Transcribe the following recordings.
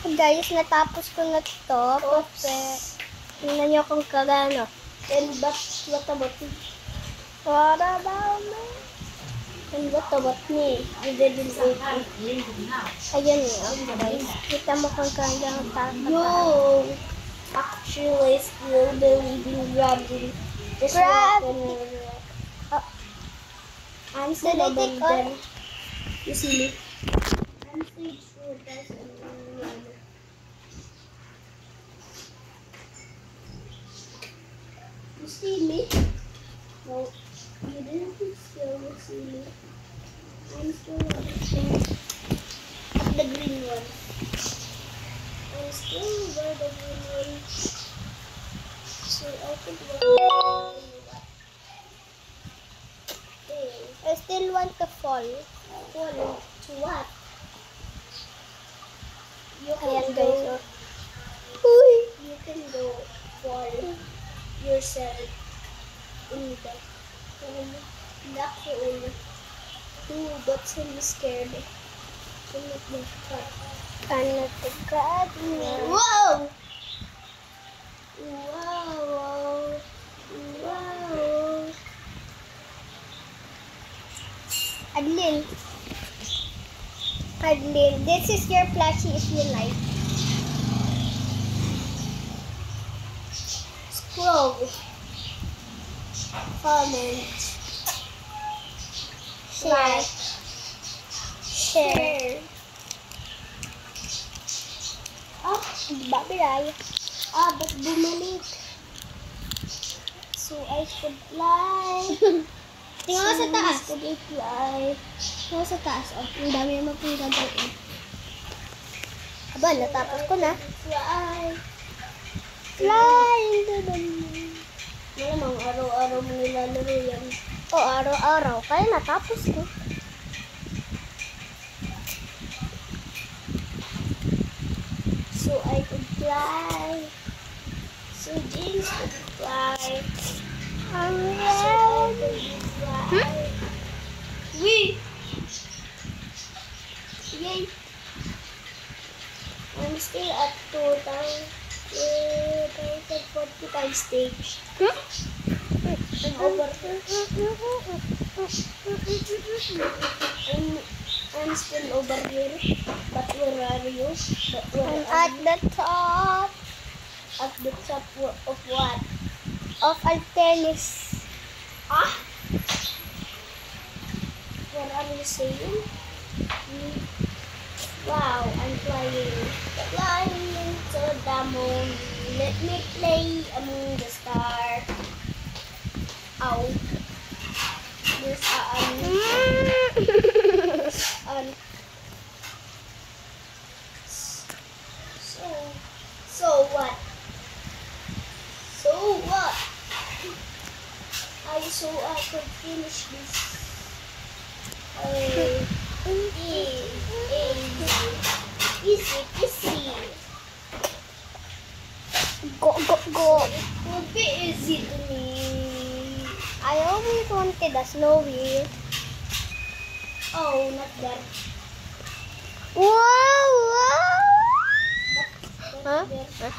Guys, natapos ko na ito. Tingnan nyo kung kagano. And what about me? What about me? And what about me? I didn't eat it. Ayun yun, guys. Kita mo kung kagano tapos. Yo! Actually, still believing grabbing. Grab! I'm still Did I above take on? them. You see me? I'm stage 4, guys. You see me? No, you didn't still see me. I'm still at the green one. I'm still over the green one. So I could walk. I still want to fall. Fall to what? You Ayan, can guys. go. Uy! You can go fall yourself in the black hole. Ooh, but I'm scared. I'm not that far. Cannot grab me. Whoa! Wow! Wow! Adlin, this is your plushie if you like. Scroll. Comment. Like. Share. Ah, Diba, Biray? but bumalik. So I should fly. Tingnan mo sa taas. So I fly. Tingnan mo sa taas. Oh, ang dami naman pong gagawin. Aba, natapos ko na. Fly. Fly into the moon. Malamang araw-araw mo nilalaro yan. O, araw-araw. Kaya natapos ko. So I could fly. So James could fly. I'm So I could fly. Wee! Yay! I'm still at 2,045 stage. I'm over. I'm still over here. But where are you? But where I'm are at the top At the top of what? of Altenis. Ah? What are you saying? Wow, I'm flying. Flying to the moon. Let me play among the stars. Ow. There's So what? So what? I could finish this. Easy. Go. It would be easy to me. I always wanted a snowy. Oh, not that. Wow! Not Huh? that.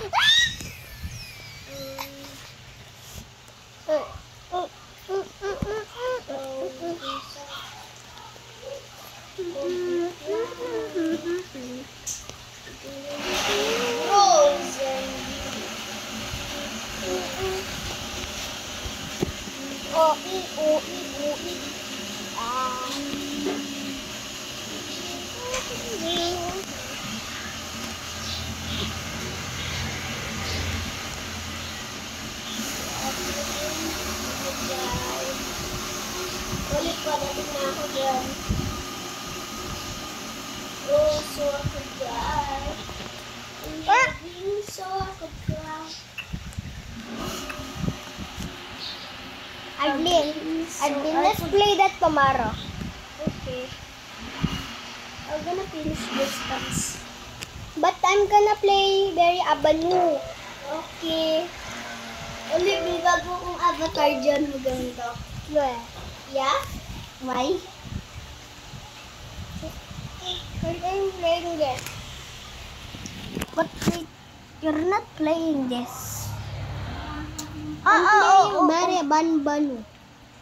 Ulit pa natin na ako dyan. Oh, so I could fly. So I could fly. Adlin, let's play that tomorrow. Okay. I'm gonna finish this dance. But I'm gonna play Berry Avenue. Okay. Ulit, may bago kong avatar dyan. Maganda. Where? Yeah? Why? I'm playing this. But wait, you're not playing this. Bari, banu.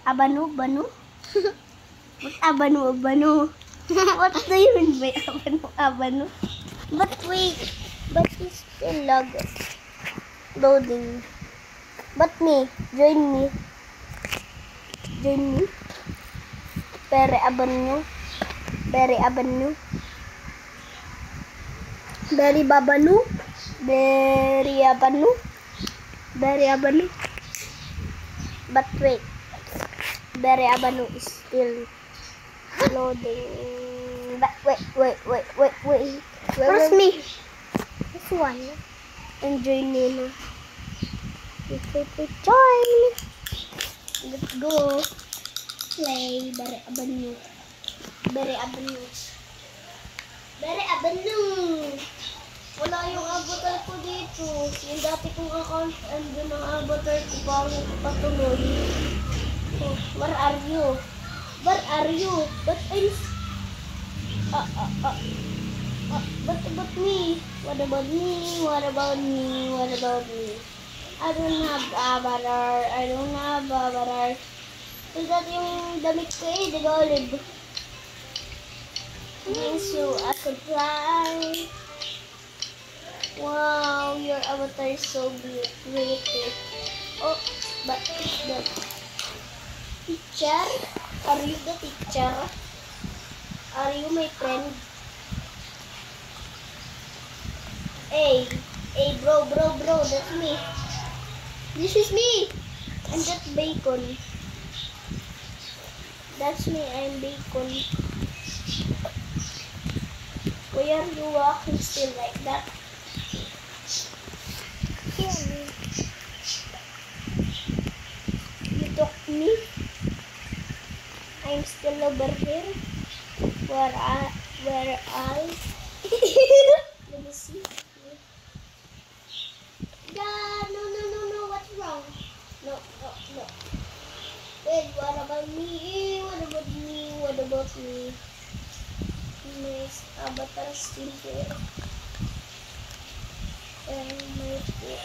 Abanu? What abanu? What do you mean by abanu? But wait, but it's still loading. But join me. Bere abanu. Beri abanu. But wait, Beri abanu is still loading. But wait. Where's me? This one. And join me na. Join. Let's go. Play Beri abanu. Wala yung avatar ko dito. Yung dati kong account, andun ang avatar ko bago ko patuloy. Oh, where are you? But I'm... But me? What about me? I don't have avatar. So that yung damit ko di gold. So I could fly. Wow, your avatar is so beautiful. Oh, but the teacher? Are you the teacher? Are you my friend? Hey, bro, that's me. This is me. And that's Bacon. That's me, I'm Bacon. Why are you walking still like that? You took me. I'm still over here. Where I? Let me see. No. What's wrong? No. Wait, what about me? My avatar is still here. And my foot.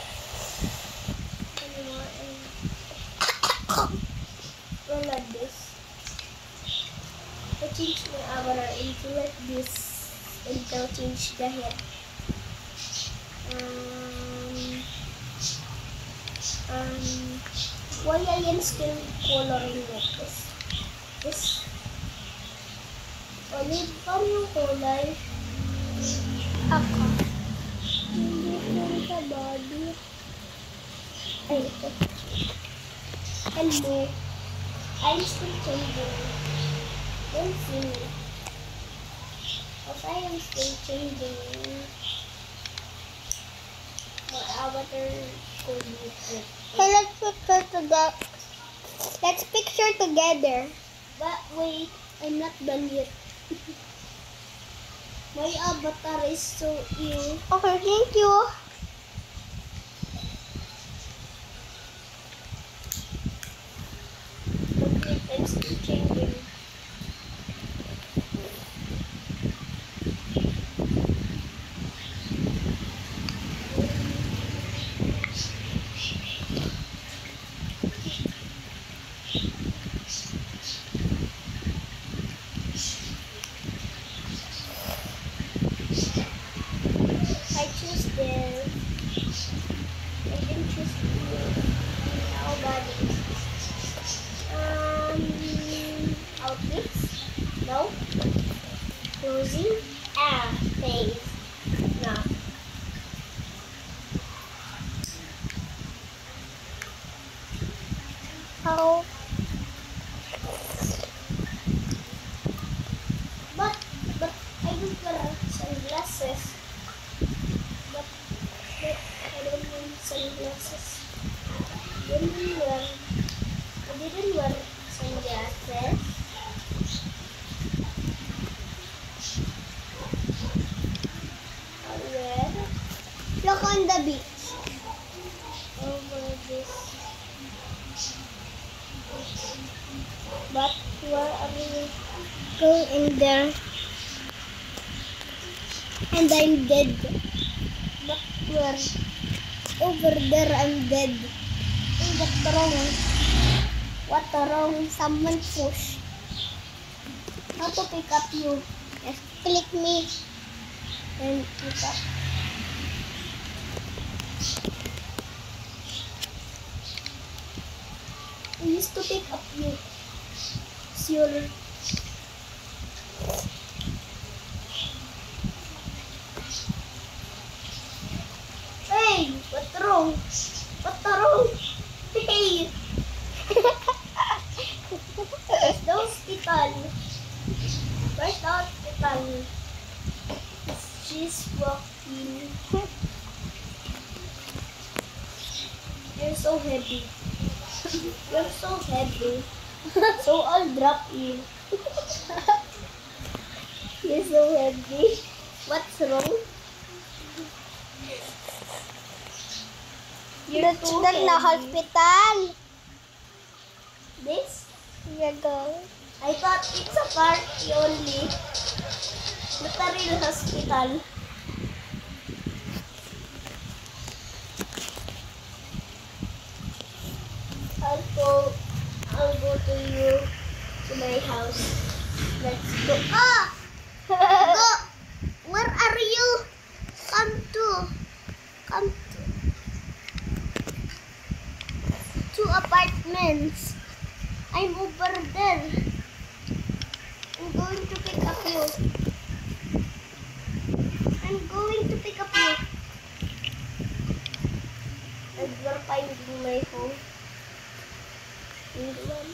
Well, like this. I change my avatar into like this. And now change the head. Why I am still coloring like this? Olive palm yung kulay. Ako. Hindi ko sa body. Ay, ito. Hello. I'm still changing. Don't see me. Because I am still changing. My avatar could be different. Hey, let's picture together. But wait, I'm not done yet. My avatar is so ill. Okay, thank you. But wait, I'm still changing. I choose this. I didn't choose this. Now body. Outfits? No. Clothing? Face. No. How? But I don't wear sunglasses. But I don't want sunglasses. I didn't wear sunglasses. I'll wear Look on the beach. over this. But where are we? Go in there. And I'm dead. Where? Over there, I'm dead. What's wrong? What wrong? Someone push. How to pick up you? Just click me. And pick up. We used to pick up you. Sure. Hey, what's wrong? What's wrong? Hey! Where's the hospital? Where's the hospital? She's walking. You're so heavy. You're so heavy. So I'll drop you. You're so heavy. What's wrong? You're That's too not the heavy. hospital. This? Here you go. I thought it's a party only. Not a real hospital. I'll go to you to my house. Let's go. Ah! Go! Where are you? Come to apartments. I'm over there. I'm going to pick up you. I'm going to pick up you. And we're finding my home. England.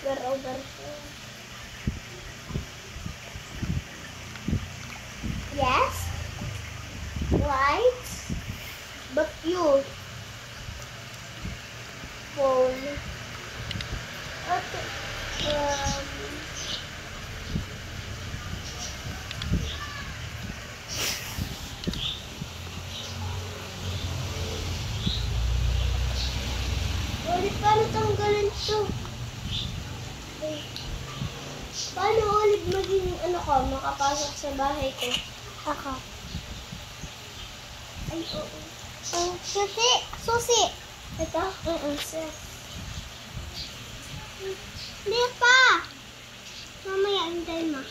We're over here. Yes? Right? But you phone. Okay. Ulit paano tanggalin to? Okay. Paano ulit maging makapasok sa bahay ko? Ako. Ay, oo. Susi! Susi! Ito? Sir. Hindi pa! Mamaya, hintay mo.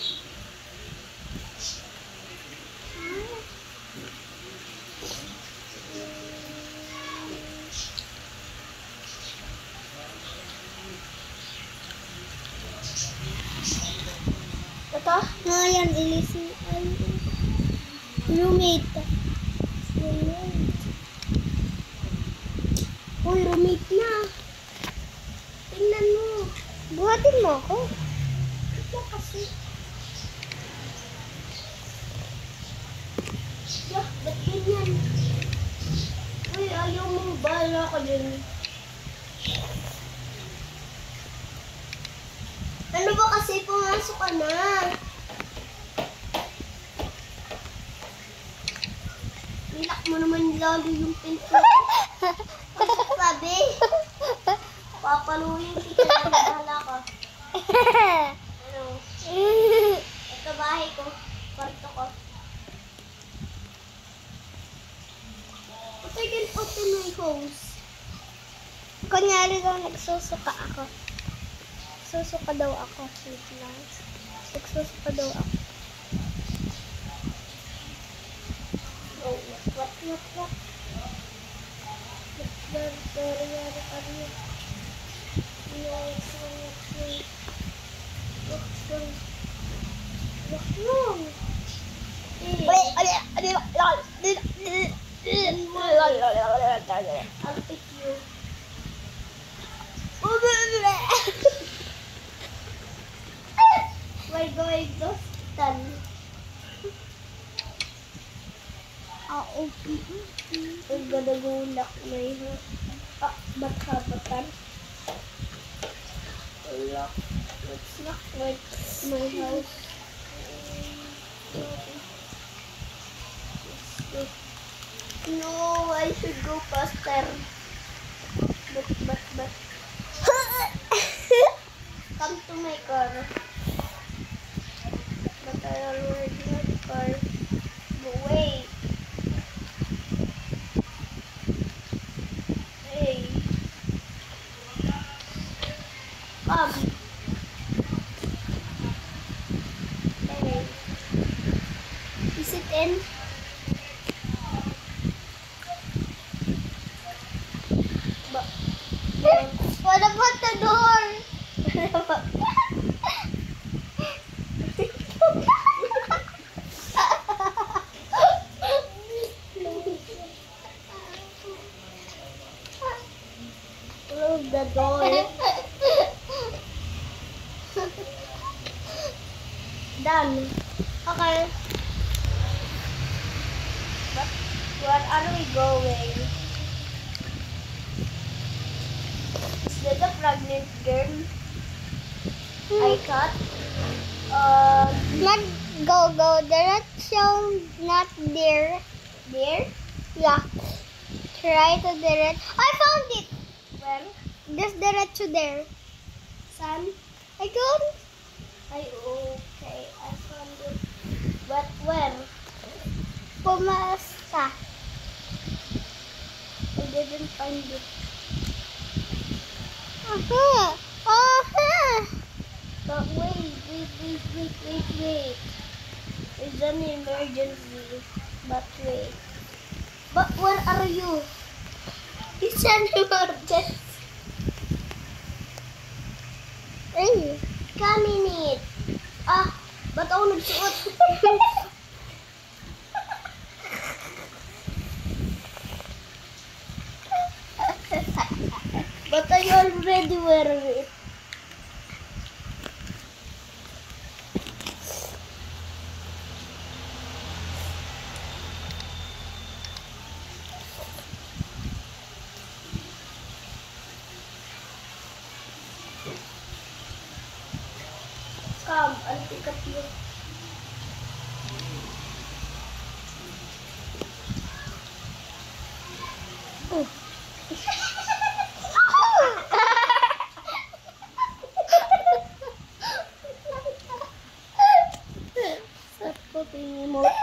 Ito? Ngayon, ilisin. Roommate. Uy, roommate na. Tingnan mo. Buhatin mo ako. Ito kasi. Yak, ba't ganyan? Uy, ayaw mong bahala ka dyan. Ano ba kasi pumasok ka na? Nilak mo naman lalo yung pinto. Pasok sabi. Papaluin kita na bahala ka. Ano? Ito bahay ko. Kwarto ko. But I can open my house. Kunyari daw, nagsusuka ako. Susuka daw ako. Wait lang. Nagsusuka daw ako. Oh, what? I'll pick you. We're going to stand. Ang gadagulak na yun. Bata-batan. Lock. Let's lock like my house. No, I should go faster. But. Come to my car. But I already have a car. But wait. in. What about the door? Close the door. Done. Okay. But where are we going? Is that a pregnant girl I caught? Not go. Direction not there. There? Yeah. Try to direct. I found it. Where? Just diretso there. Sun? I got it. Okay, I found it. But where? Pumasta. I didn't find it. But wait. It's an emergency. But wait. But where are you? It's an emergency. Ay. Come in it. Ba't ako nagsuot? But I already wear it. Come, I'll pick up you. Stop putting emote.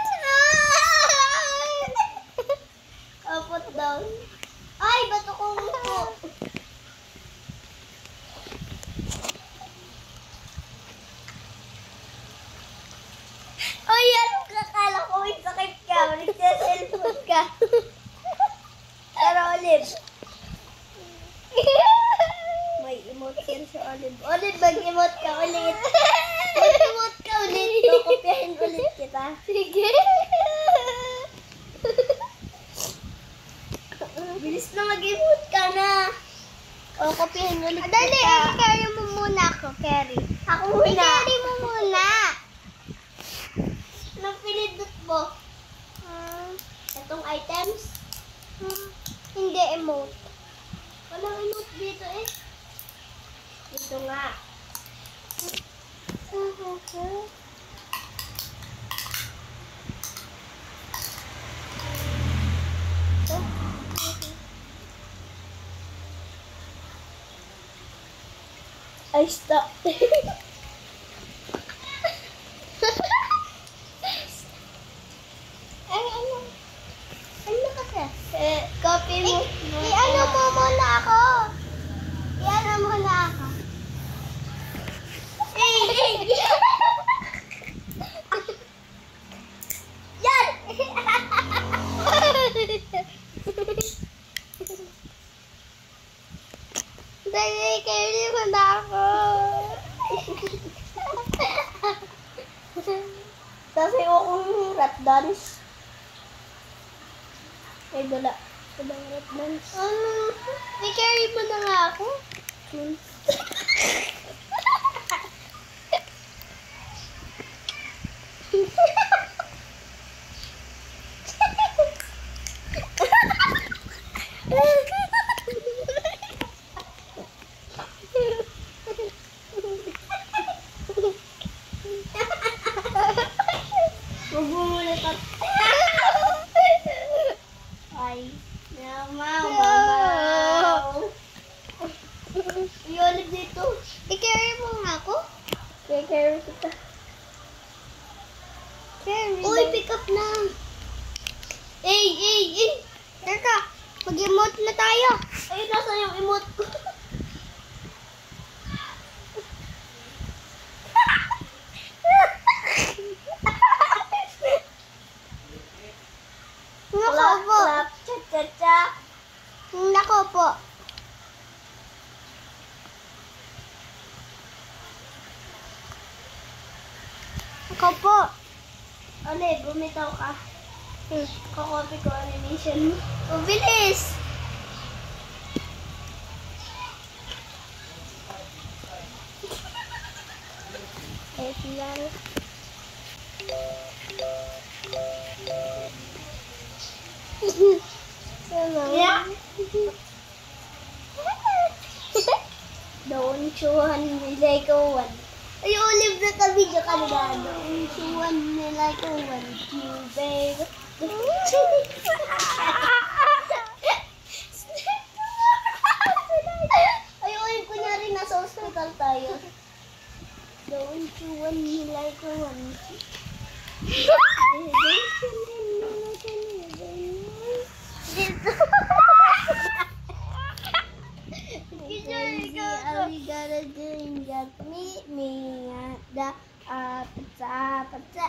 Put down. Ay, ba't ako umupo? Ay, ano kakala ko may sakit ka. Nagsa-cellphone ka. Pero Olive. May emote yan si Olive. Olive, mag-emote ka ulit. Mag-emote ka ulit. Kopyahin ulit kita. Sige. Bilis na mag-emote ka na. Kopyahin ulit Dali, kita. carry mo muna ako, carry. Ako muna. Carry mo muna. Anong pinindot mo? Itong items? Hindi emote. Walang emote dito eh. Dito nga. I stopped. Ay, ano? Ano kasi? Copy mo. I-ano mo muna ako. I-ano muna ako. Yan! Dali, carry mo na ako. Kasi akong rat dance. Ay, wala. Walang rat dance. I-carry mo na nga ako. Huwag mo muna tat. Ay. Mamaw. Iolib dito. I-carry mo nga ako. Kaya carry kita. Carry. Uy, pick up na. Ay. Teka, mag-emote na tayo. Ay, nasa yung emote ko. Ako po. Clap, cha-cha-cha. Nako po. Ako po. Ole, bumitaw ka. Kakopi ko animation mo. Oh, bilis. Wait lang. Yeah. Don't chuhan nila ikawan. Ay, olive na ka-video ka na. Don't chuhan nila ikawan. You baby. Ay, olive, kunyari nasa hospital tayo. Don't chuhan nila ikawan. All we gotta do is just meet me at the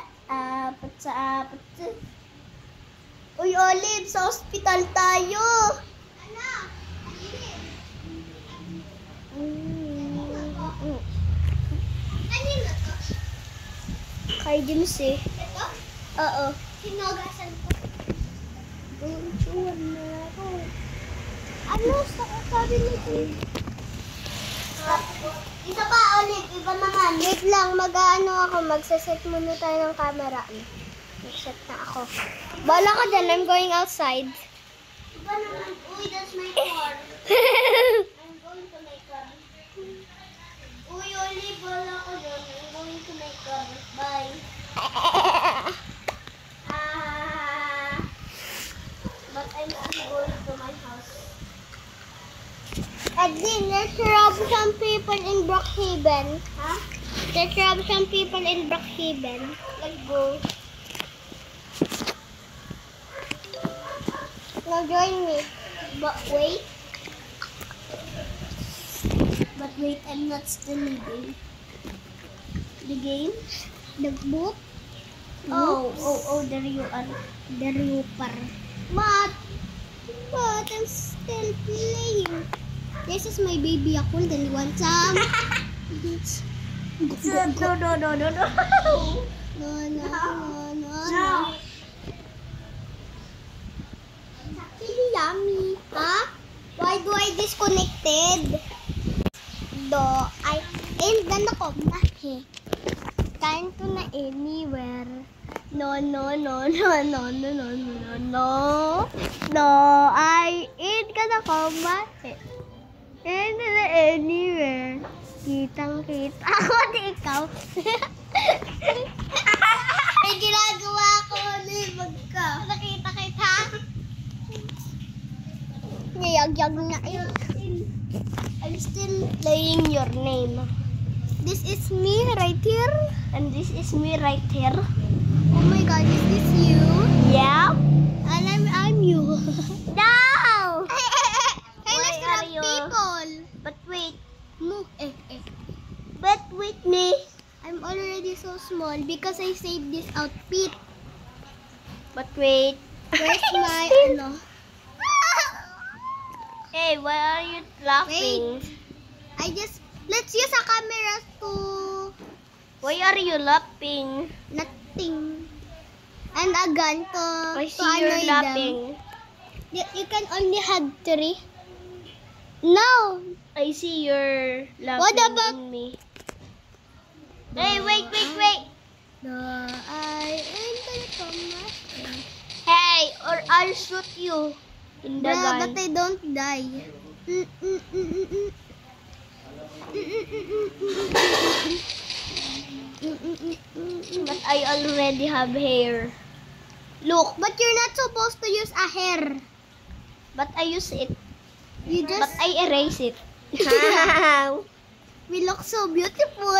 apatsa. Uy, Olive, sa hospital tayo. Kanina to? Kay James eh. Ito? Oo. Hinugasan ko. Don't chuhan nila ako. Ano? Sabi nito. Isa pa, Olive. Iba naman. Wait lang, mag-ano ako. Magsaset muna tayo ng camera. Mag-set na ako. Bala ka dyan, I'm going outside. Iba naman. Uy, that's my car. I'm going to my car. Uy, Olive, wala ko dyan. I'm going to my car. Bye. But I'm still going to my house. And then, let's rob some people in Brookhaven. Huh? Let's rob some people in Brookhaven. Let's go. Now join me. But wait. But wait, I'm not still leaving. The game? The book? Oh, there you are. The Rooper. But I'm still playing. This is my baby Yakul. Then you want some? No. No. Really yummy. Huh? Why do I disconnected? And then ako, time to na anywhere. No. I ain't gonna come back. And na anywhere. Kitang-kita ako, di ikaw. May ginagawa ko, Olive. Magka. Nakita kita. Niyag-yag na yun. I'm still playing your name. This is me right here. And this is me right here. Oh my god, is this you? Yeah. And I'm you. No! Hey, let's Why grab are you? people. But wait. Move. But with me. I'm already so small because I saved this outfit. But wait. Where's my ano? Hey, why are you laughing? Let's use a camera to Why are you laughing? nothing. And a gun to I to see you're annoy laughing. them. You can only have 3. No. I see you're laughing What about- in me. Hey, wait. No, I ain't gonna come back. Hey, or I'll shoot you in the Bruh, but gun. I don't die. But I already have hair. Look, but you're not supposed to use a hair. But I use it. You But just I erase it. we look so beautiful.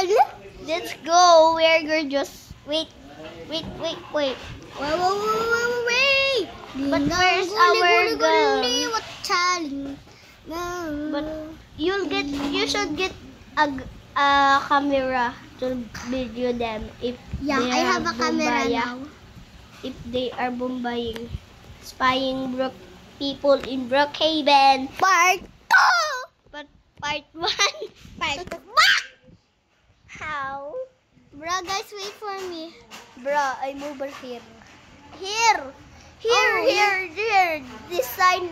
Let's go. We're gorgeous. Wait. Wait. But where's our gun? What challenge? But you should get a camera to video them if Yeah, they I are have a camera Bombaya. now. If they are bombaying. spying people in Brookhaven. Part 2! But part 1. Part. How? Bro, guys, wait for me. Bruh, I'm over here. Here. Here. This sign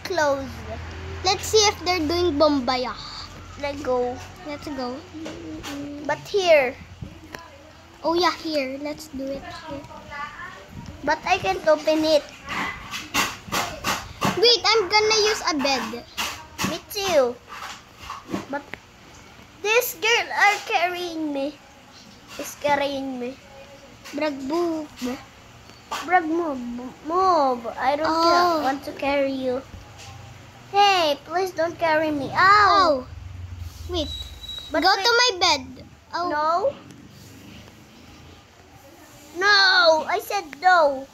closed. Let's see if they're doing Bombaya. Let's go. Let's go. But here. Oh yeah, here. Let's do it here. But I can't open it. Wait, I'm gonna use a bed. Me too. But this girl are carrying me. Is carrying me. Brag boo. Brag, move. I don't want to carry you. Hey, please don't carry me. Ow. Oh. Wait. But Go wait. to my bed. Oh. No. No, I said no.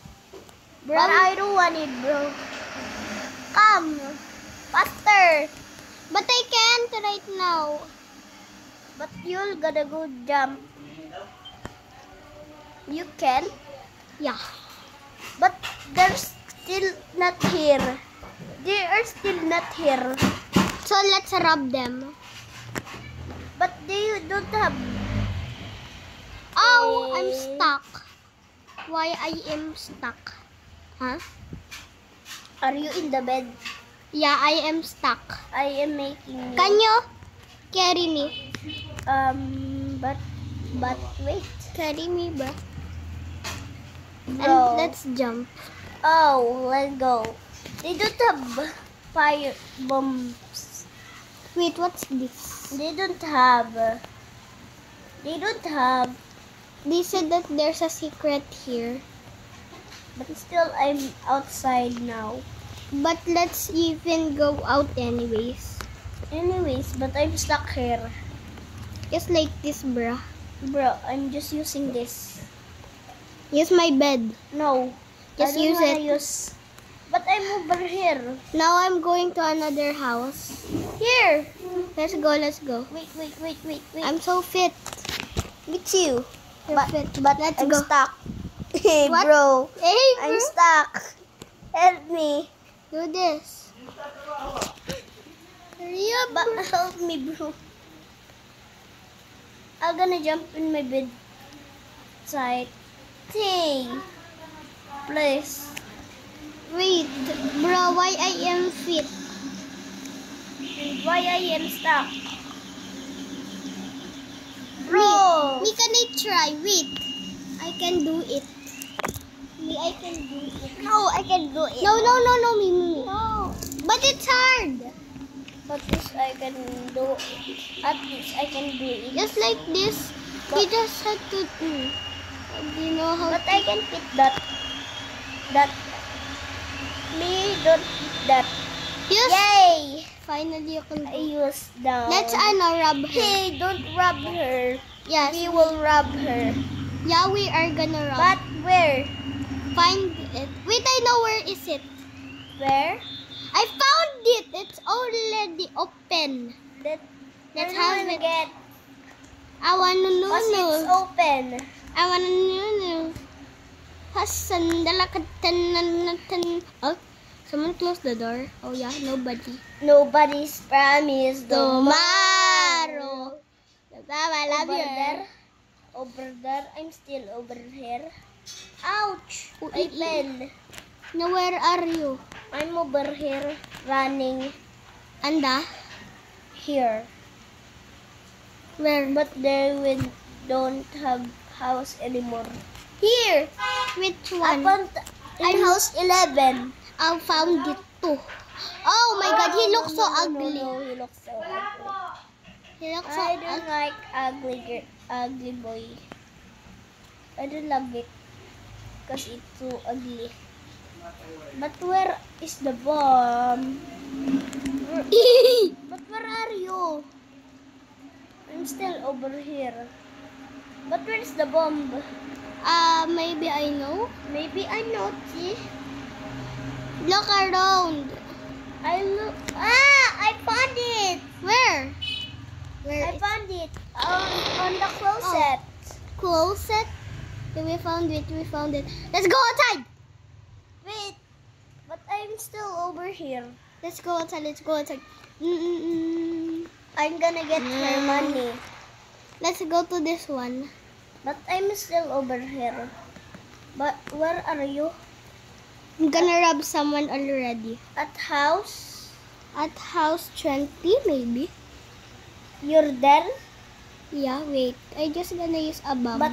Bro. But I don't want it, bro. Come. Faster. But I can't right now. But you're gonna go jump. You can. Yeah. But they're still not here. They are still not here. So let's rob them. But they don't have. Oh, I'm stuck. Why I am stuck? Huh? Are you in the bed? Yeah, I am stuck. I am making you. Can you carry me? But wait. Carry me, bro. Bro. And let's jump. Oh, let's go. They don't have fire bombs. Wait, what's this? They don't have. They said that there's a secret here. But still, I'm outside now. But let's even go out anyways. Anyways, but I'm stuck here. Just like this, bruh. Bro, I'm just using this. Use my bed. No. Just I don't use wanna it. Use. But I'm over here. Now I'm going to another house. Here. Let's go. Wait. I'm so fit. Me too. You're fit. But Let's I'm go. stuck. Hey, What? bro. Hey, bro. I'm stuck. Help me. Do this. Hurry up, But bro. help me, bro. I'm gonna jump in my bed side. Hey, please. Wait, bro, why I am fit? Why I am stuck? Bro. Me can I try? Wait. I can do it. I can do it. No, I can do it. No, me. No. But it's hard. But this I can do. At least I can do it. Just like this. We just had to do. Do you know how? But I can fit that. Me don't fit that. Yes. Yay! Finally, you can I do. use down. Let's rub her. Hey, don't rub her. Yes. We will rub her. Yeah, we are gonna rub. But where? Find it. Wait, I know where is it. Where? I found it. It's already open. Let's have it. Get. I wanna Because it's know. open. I wanna know. Hasan dalakatan. Oh, someone closed the door. Oh yeah, nobody. Nobody's promised Tomorrow. I love Over you. there. Over there. I'm still over here. Ouch! Oh, I fell. Now where are you? I'm over here running Anda? here. Where? But they don't have house anymore. Here! Which I one? found in house 11. I found it too. Oh my god, he looks so ugly. No, he looks so ugly. He looks so I don't ugly. like ugly boy. I don't love it because it's too ugly. But where is the bomb? But where are you? I'm still over here. But where is the bomb? Maybe I know. Maybe I know. See? Look around. I look. I found it. Where? Where I is found it on the closet. closet? Okay, we found it. Let's go outside. Wait. over here. Let's go outside. Let's go outside. I'm gonna get her money. Let's go to this one. But I'm still over here. But where are you? I'm gonna rob someone already. At house? At house 20 maybe. You're there? Yeah, wait. I just gonna use a bomb. But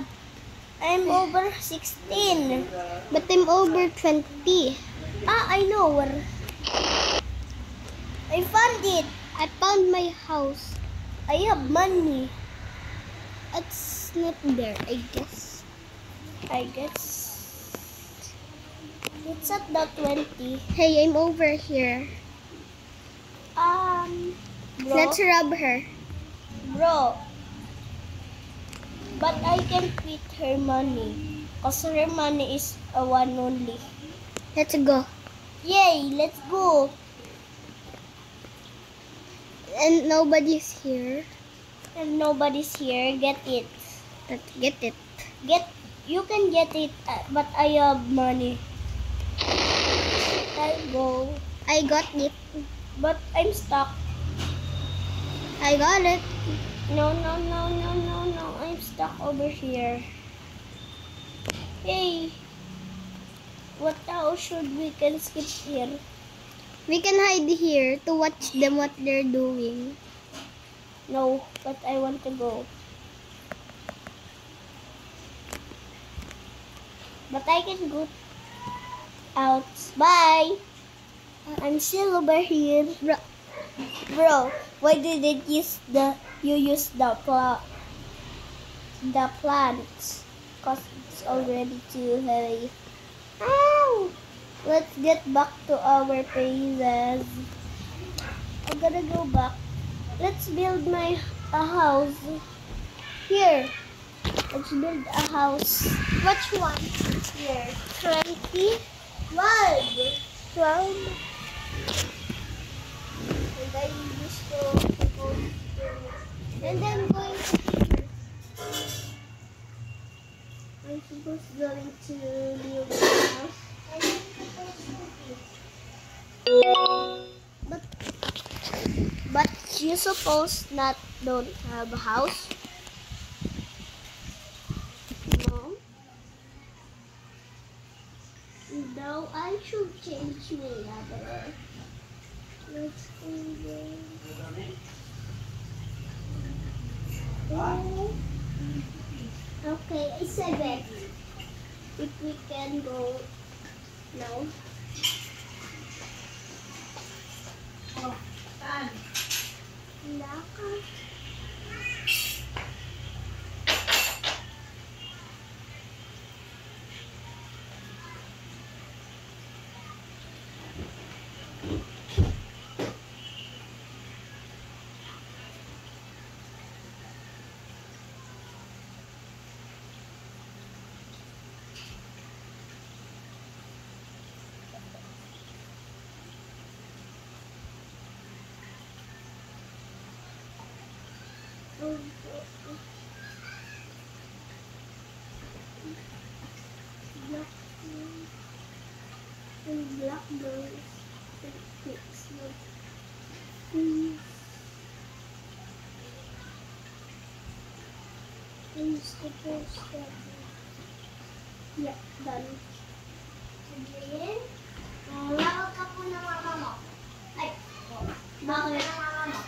I'm over 16. But I'm over 20. I know where. I found it. I found my house. I have money. It's not there, I guess. I guess. It's at the 20. Hey, I'm over here. Bro. Let's rob her. Bro. But I can quit her money. Cause her money is a one only. Let's go. Yay, let's go. And nobody's here. And nobody's here. Get it. Let's get it. You can get it, but I have money. I go. I got it. But I'm stuck. I got it. No. I'm stuck over here. Hey. What house should we can skip here? We can hide here to watch them what they're doing. No, but I want to go. But I can go out. Bye. I'm still over here. Bro, why didn't you use the plants? Cause it's already too heavy. Ow! Let's get back to our places. I'm gonna go back. Let's build a house. Here. Let's build a house. Which one? Here. 20. 12. And I used to go here. And then going to here. I'm supposed going to build a house. And I'm supposed to But you suppose not don't have a house? No. No, I should change my ladder. Let's go there. Oh. Okay, I said it. If we can go now. Oh, saan? Laka. Black girls fix supposed to yeah, done. Sige. Lawag ka po ng mama mo. Ay, bakit ng mama mo?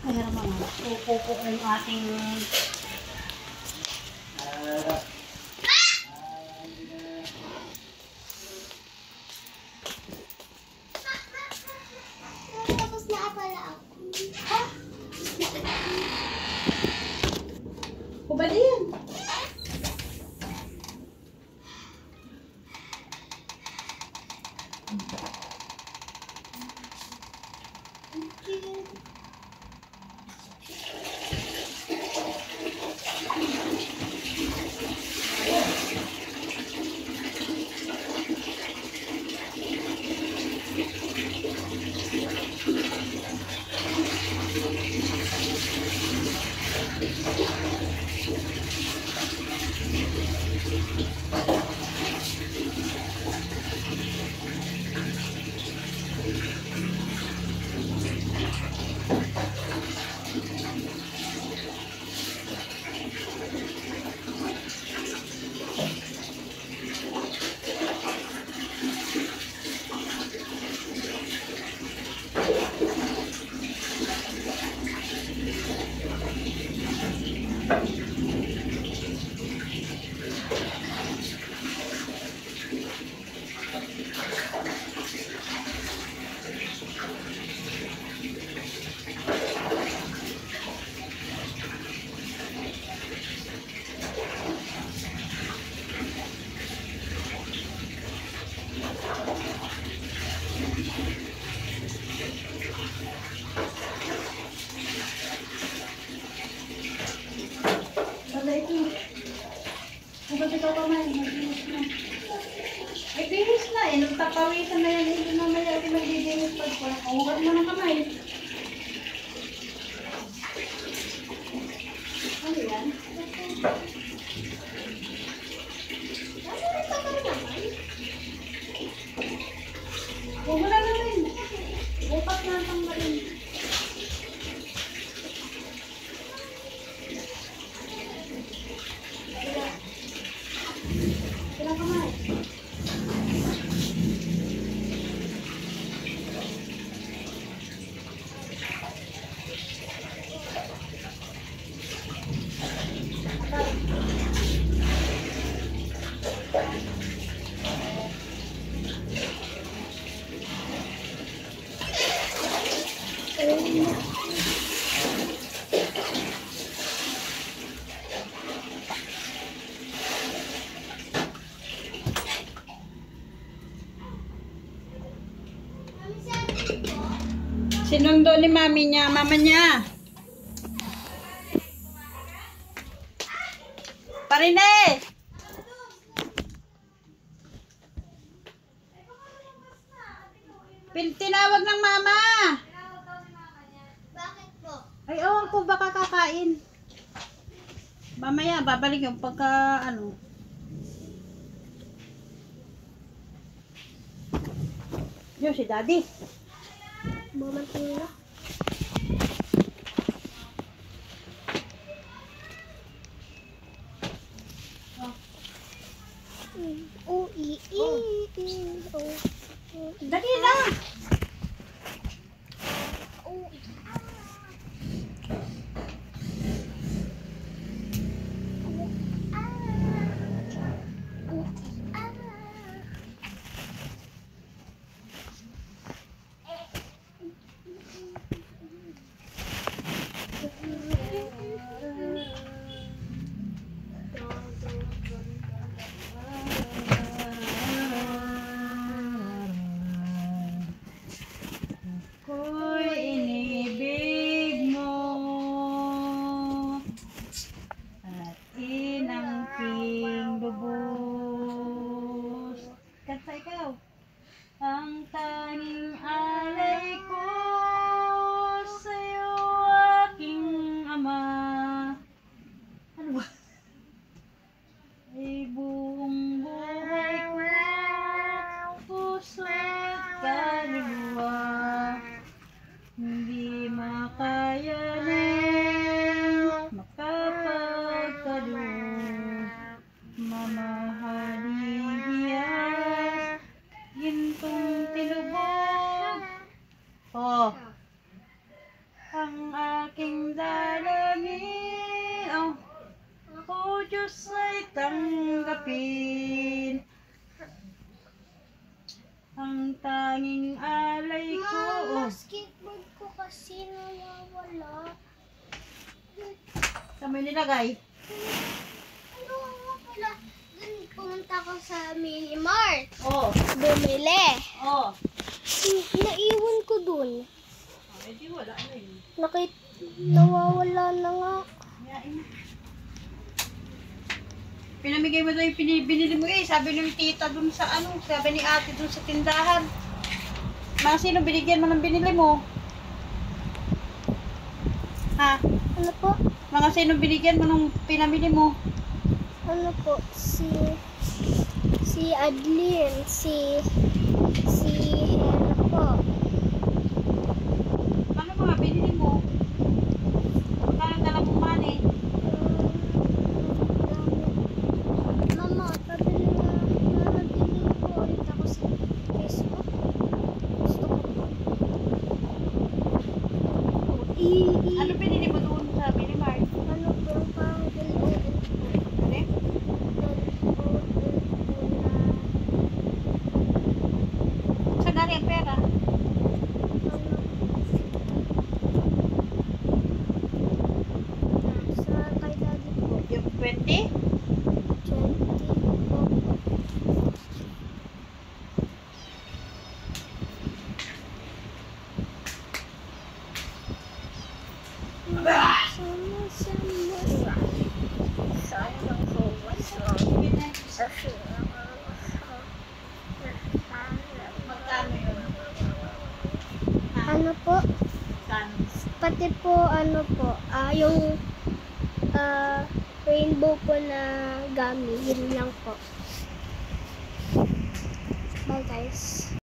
Kaya naman, pupupo yung ating Tapos na pala ako. kubali yan. kamay. Magbihis na. Ay, bihis na eh. Nung tapawisan na yan, hindi mamaya ako magbibihis pag wala. Huwag mo ng kamay. Ano yan? Huwag mo na naman. Bukas na ang tanggalin. Kailan kamay? Sinundo ni mami niya, mama niya. Parine! Tinawag ng mama. Bakit po? Ay, ewan ko baka kakain. Mamaya, babalik yung pagka, ano. Yun, si daddy. Bumantin na. Oh, oh. Dali na! Oh, Ko'y inibig mo at inangking lubos. Kanta ikaw. Ang tanging alay ko sa'yo, aking ama. Ano ba? Ay buong buhay ko, puso at kaluluwa. Hindi makayanan makapagkaloob. Mamahaling hiyas, gintong tinubog. Oh, ang aking dalangin, oh, o Diyos ay tanggapin. Ang tanging alay ko, oh. basketball ko kasi nawawala. Saan mo nilagay? Ano nga pala? Dun pumunta ko sa Minimart. Oh, Bumili. oh. Naiwan ko dun. Eh, di wala na yun. Nawawala na nga. Yain. Pinamigay mo daw yung binili mo eh. Sabi ng tita dun sa ano, sabi ni ate dun sa tindahan. Mga sino binigyan mo ng binili mo? Ha? Ano po? Mga sino binigyan mo nung pinamili mo? Ano po? Si Adlin. Si Hera po. Ano mga binili mo? Magkano dala mo money? Mama, pabili na nabili ko ulit ako sa Facebook. Gusto ko po. Ano binili mo doon sa Minimart? Ano po yung parang gano'n po. Ano? Saan galing ang pera? Sa kay daddy po. Yung 20? 20 po. Aba! ano po, Cans. pati po, ano po, yung rainbow po na gummy, yun lang po. Bye guys.